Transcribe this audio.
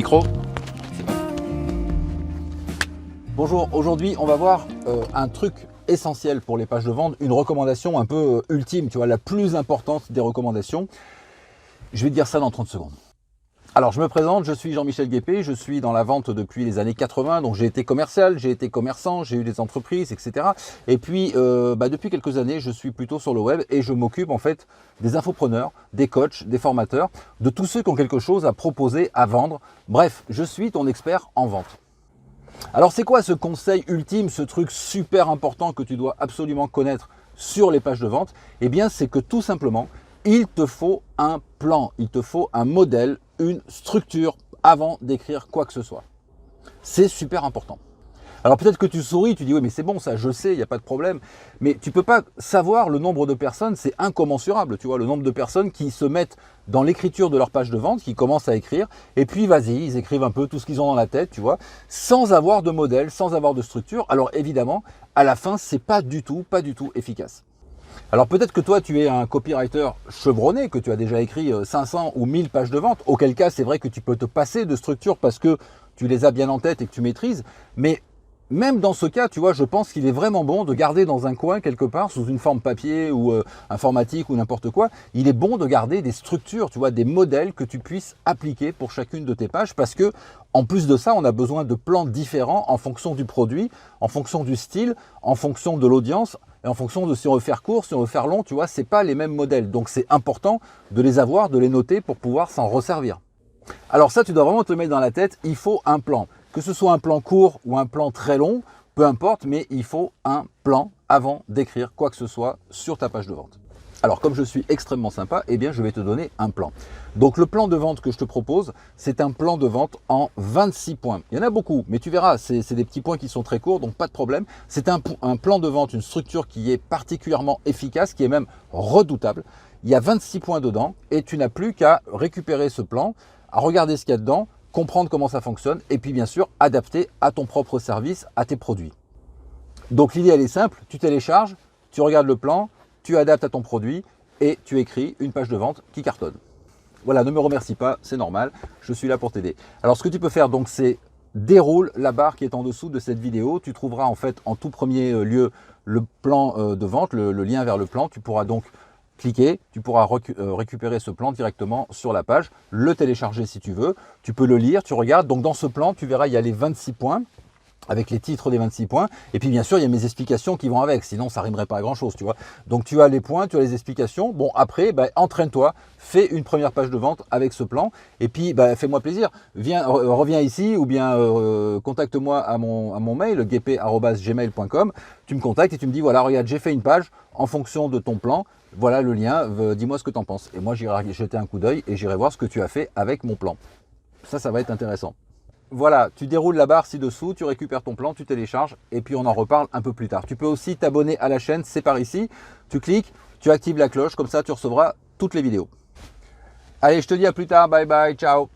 Micro. Bonjour, aujourd'hui on va voir un truc essentiel pour les pages de vente, une recommandation un peu ultime, tu vois, la plus importante des recommandations. Je vais te dire ça dans 30 secondes. Alors je me présente, je suis Jean-Michel Guépé, je suis dans la vente depuis les années 80, donc j'ai été commercial, j'ai été commerçant, j'ai eu des entreprises, etc. Et puis depuis quelques années, je suis plutôt sur le web et je m'occupe en fait des infopreneurs, des coachs, des formateurs, de tous ceux qui ont quelque chose à proposer, à vendre. Bref, je suis ton expert en vente. Alors c'est quoi ce conseil ultime, ce truc super important que tu dois absolument connaître sur les pages de vente? Eh bien c'est que tout simplement, il te faut un plan, il te faut un modèle, une structure avant d'écrire quoi que ce soit. C'est super important. Alors peut-être que tu souris, tu dis oui mais c'est bon ça, je sais, il n'y a pas de problème. Mais tu ne peux pas savoir le nombre de personnes, c'est incommensurable, tu vois, le nombre de personnes qui se mettent dans l'écriture de leur page de vente, qui commencent à écrire, et puis vas-y, ils écrivent un peu tout ce qu'ils ont dans la tête, tu vois, sans avoir de modèle, sans avoir de structure. Alors évidemment, à la fin, c'est pas du tout efficace. Alors peut-être que toi tu es un copywriter chevronné, que tu as déjà écrit 500 ou 1000 pages de vente, auquel cas c'est vrai que tu peux te passer de structure parce que tu les as bien en tête et que tu maîtrises, mais même dans ce cas, tu vois, je pense qu'il est vraiment bon de garder dans un coin quelque part, sous une forme papier ou informatique ou n'importe quoi, il est bon de garder des structures, tu vois, des modèles que tu puisses appliquer pour chacune de tes pages parce que en plus de ça, on a besoin de plans différents en fonction du produit, en fonction du style, en fonction de l'audience et en fonction de si on veut faire court, si on veut faire long, tu vois, c'est pas les mêmes modèles. Donc c'est important de les avoir, de les noter pour pouvoir s'en resservir. Alors ça, tu dois vraiment te mettre dans la tête, il faut un plan. Que ce soit un plan court ou un plan très long, peu importe, mais il faut un plan avant d'écrire quoi que ce soit sur ta page de vente. Alors comme je suis extrêmement sympa, eh bien je vais te donner un plan. Donc le plan de vente que je te propose, c'est un plan de vente en 26 points. Il y en a beaucoup, mais tu verras, c'est des petits points qui sont très courts, donc pas de problème. C'est un plan de vente, une structure qui est particulièrement efficace, qui est même redoutable. Il y a 26 points dedans et tu n'as plus qu'à récupérer ce plan, à regarder ce qu'il y a dedans, comprendre comment ça fonctionne et puis bien sûr adapter à ton propre service, à tes produits. Donc l'idée elle est simple, tu télécharges, tu regardes le plan, tu adaptes à ton produit et tu écris une page de vente qui cartonne. Voilà, ne me remercie pas, c'est normal, je suis là pour t'aider. Alors ce que tu peux faire donc c'est déroule la barre qui est en dessous de cette vidéo, tu trouveras en fait en tout premier lieu le plan de vente, le lien vers le plan, tu pourras donc cliquer, tu pourras récupérer ce plan directement sur la page, le télécharger si tu veux, tu peux le lire, tu regardes, donc dans ce plan, tu verras, il y a les 26 points, avec les titres des 26 points, et puis bien sûr, il y a mes explications qui vont avec, sinon ça rimerait pas à grand chose, tu vois. Donc tu as les points, tu as les explications, bon après, entraîne-toi, fais une première page de vente avec ce plan, et puis fais-moi plaisir, reviens ici, ou bien contacte-moi à mon mail, guépé@gmail.com, tu me contactes et tu me dis, voilà, regarde, j'ai fait une page en fonction de ton plan, voilà le lien, dis-moi ce que tu en penses. Et moi, j'irai jeter un coup d'œil et j'irai voir ce que tu as fait avec mon plan. Ça va être intéressant. Voilà, tu déroules la barre ci-dessous, tu récupères ton plan, tu télécharges et puis on en reparle un peu plus tard. Tu peux aussi t'abonner à la chaîne, c'est par ici. Tu cliques, tu actives la cloche, comme ça tu recevras toutes les vidéos. Allez, je te dis à plus tard, bye bye, ciao.